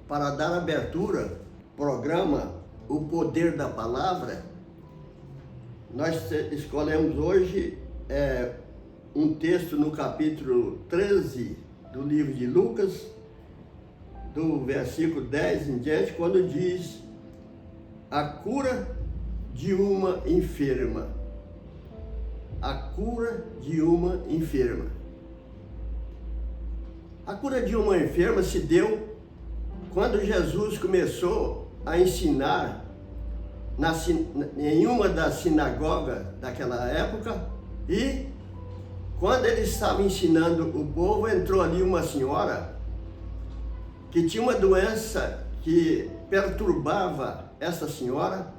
para dar abertura ao programa O Poder da Palavra, nós escolhemos hoje um texto no capítulo 13 do livro de Lucas, do versículo 10 em diante, quando diz a cura de uma enferma. A cura de uma enferma. A cura de uma enferma se deu quando Jesus começou a ensinar em uma das sinagogas daquela época, e quando ele estava ensinando o povo, entrou ali uma senhora que tinha uma doença que perturbava essa senhora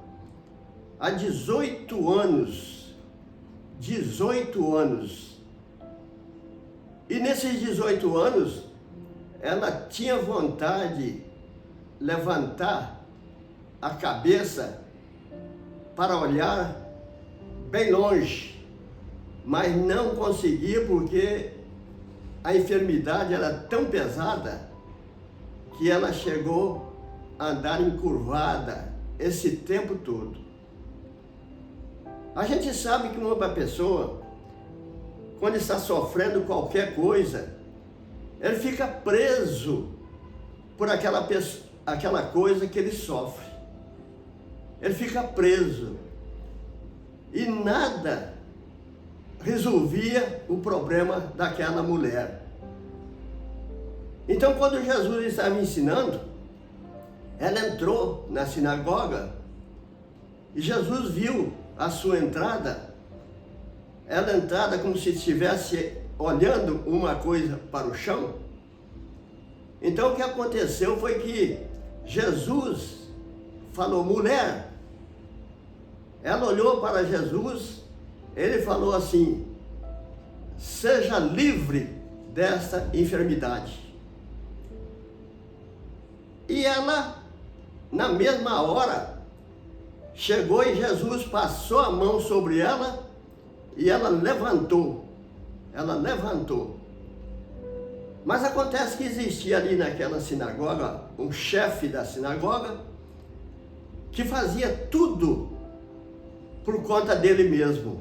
há 18 anos. 18 anos. E nesses 18 anos, ela tinha vontade de levantar a cabeça para olhar bem longe, mas não conseguia porque a enfermidade era tão pesada que ela chegou a andar encurvada esse tempo todo. A gente sabe que uma pessoa, quando está sofrendo qualquer coisa, ele fica preso por aquela coisa que ele sofre. Ele fica preso. E nada resolvia o problema daquela mulher. Então, quando Jesus estava ensinando, ela entrou na sinagoga e Jesus viu a sua entrada, ela entrada como se estivesse olhando uma coisa para o chão. Então o que aconteceu foi que Jesus falou, mulher. Ela olhou para Jesus, ele falou assim, seja livre desta enfermidade. E ela, na mesma hora, chegou e Jesus passou a mão sobre ela e ela levantou. Ela levantou. Mas acontece que existia ali naquela sinagoga um chefe da sinagoga que fazia tudo por conta dele mesmo.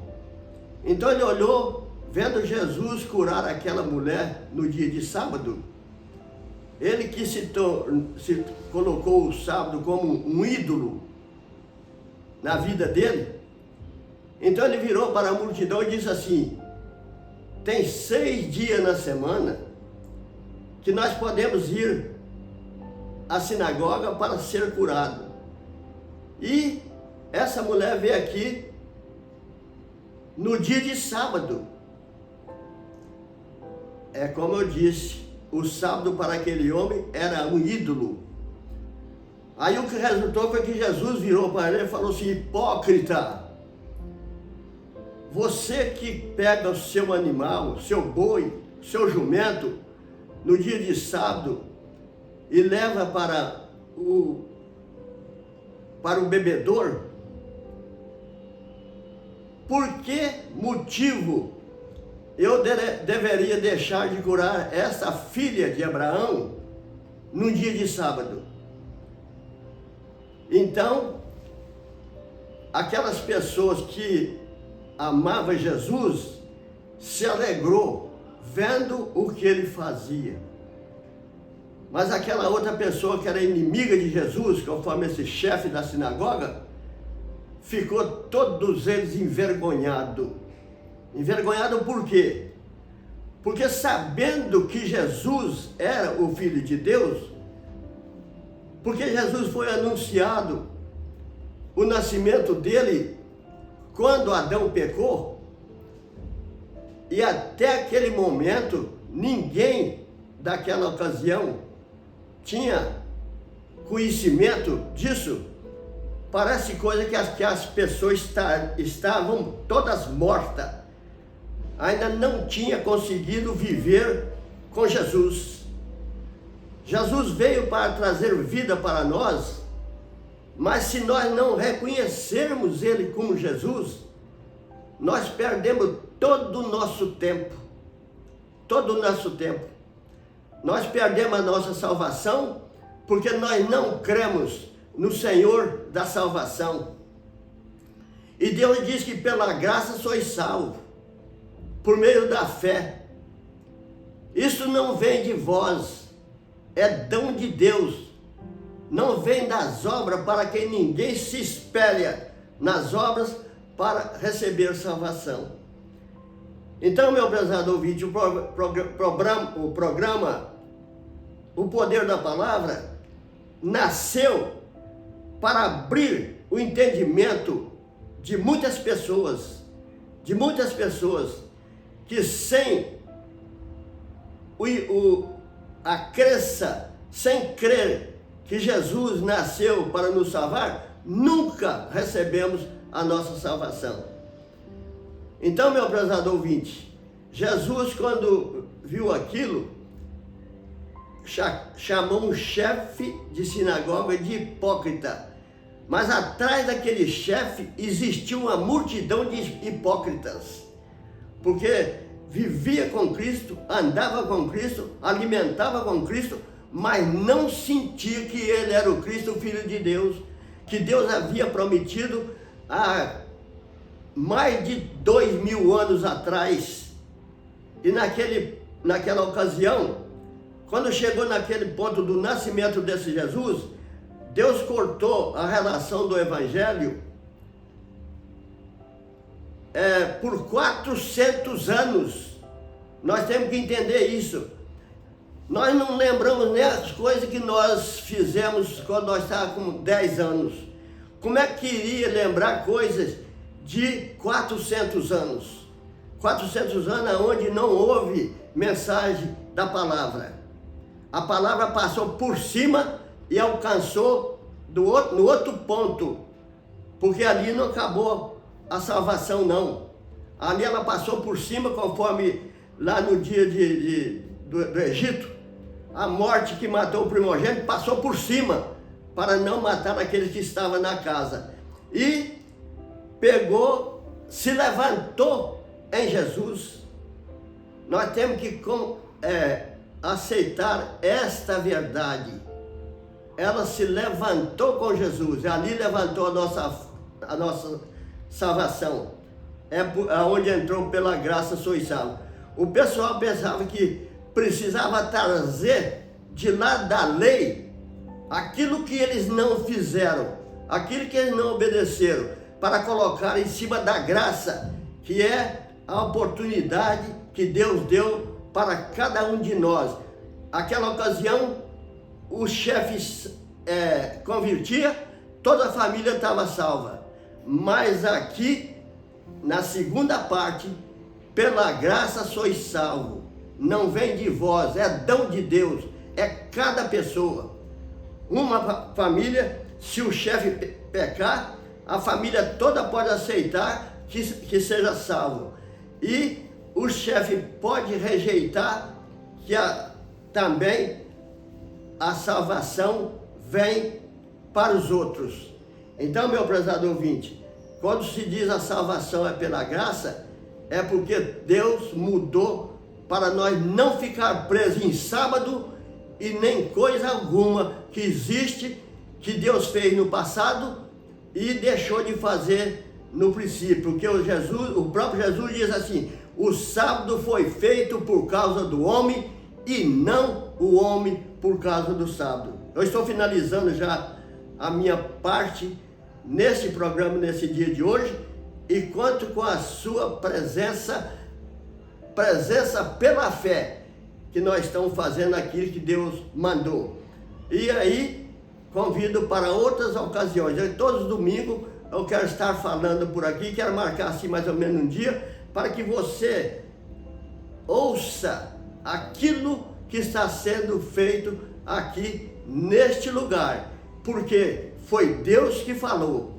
Então ele olhou, vendo Jesus curar aquela mulher no dia de sábado, ele que se colocou o sábado como um ídolo na vida dele, então ele virou para a multidão e disse assim, tem 6 dias na semana que nós podemos ir à sinagoga para ser curado. E essa mulher veio aqui no dia de sábado. É como eu disse, o sábado para aquele homem era um ídolo. Aí o que resultou foi que Jesus virou para ele e falou assim, hipócrita, você que pega o seu animal, seu boi, seu jumento, no dia de sábado e leva para o bebedor, por que motivo eu deveria deixar de curar essa filha de Abraão num dia de sábado? Então, aquelas pessoas que amavam Jesus se alegrou vendo o que ele fazia. Mas aquela outra pessoa que era inimiga de Jesus, conforme esse chefe da sinagoga, ficou todos eles envergonhados. Envergonhado por quê? Porque sabendo que Jesus era o Filho de Deus, porque Jesus foi anunciado o nascimento dele quando Adão pecou, e até aquele momento ninguém daquela ocasião tinha conhecimento disso. Parece coisa que as pessoas estavam todas mortas, ainda não tinha conseguido viver com Jesus. Jesus veio para trazer vida para nós, mas se nós não reconhecermos Ele como Jesus, nós perdemos todo o nosso tempo. Todo o nosso tempo. Nós perdemos a nossa salvação, porque nós não cremos no Senhor da salvação. E Deus diz que pela graça sois salvos, por meio da fé. Isso não vem de vós, é dom de Deus. Não vem das obras, para que ninguém se espelhe nas obras para receber salvação. Então, meu prezado ouvinte, o programa O Poder da Palavra nasceu para abrir o entendimento de muitas pessoas que sem a crença, sem crer que Jesus nasceu para nos salvar, nunca recebemos a nossa salvação. Então, meu prezado ouvinte, Jesus, quando viu aquilo, chamou um chefe de sinagoga de hipócrita. Mas atrás daquele chefe existia uma multidão de hipócritas, porque vivia com Cristo, andava com Cristo, alimentava com Cristo, mas não sentia que ele era o Cristo, o Filho de Deus, que Deus havia prometido há mais de 2000 anos atrás. E naquela ocasião, quando chegou naquele ponto do nascimento desse Jesus, Deus cortou a relação do Evangelho por 400 anos. Nós temos que entender isso. Nós não lembramos nem as coisas que nós fizemos quando nós estávamos com 10 anos. Como é que iria lembrar coisas de 400 anos? 400 anos onde não houve mensagem da palavra. A palavra passou por cima e alcançou no outro ponto, porque ali não acabou a salvação não. Ali ela passou por cima, conforme lá no dia do Egito, a morte que matou o primogênito passou por cima, para não matar aqueles que estavam na casa. E pegou, se levantou em Jesus. Nós temos que aceitar esta verdade. Ela se levantou com Jesus, ali levantou a nossa salvação. É onde entrou pela graça sois salvos. O pessoal pensava que precisava trazer de lá da lei aquilo que eles não fizeram, aquilo que eles não obedeceram, para colocar em cima da graça, que é a oportunidade que Deus deu para cada um de nós. Aquela ocasião, o chefe convertia, toda a família estava salva. Mas aqui, na segunda parte, pela graça sois salvo. Não vem de vós, é dom de Deus, é cada pessoa. Uma família, se o chefe pecar, a família toda pode aceitar que seja salvo. E o chefe pode rejeitar que também a salvação vem para os outros. Então, meu prezado ouvinte, quando se diz a salvação é pela graça, é porque Deus mudou para nós não ficar presos em sábado e nem coisa alguma que existe, que Deus fez no passado e deixou de fazer no princípio. Porque o próprio Jesus diz assim: o sábado foi feito por causa do homem e não o homem por causa do sábado. Eu estou finalizando já a minha parte nesse programa, nesse dia de hoje, e conto com a sua presença pela fé, que nós estamos fazendo aquilo que Deus mandou. E aí, convido para outras ocasiões. Todos os domingos eu quero estar falando por aqui, quero marcar assim mais ou menos um dia, para que você ouça aquilo que está sendo feito aqui neste lugar, porque foi Deus que falou.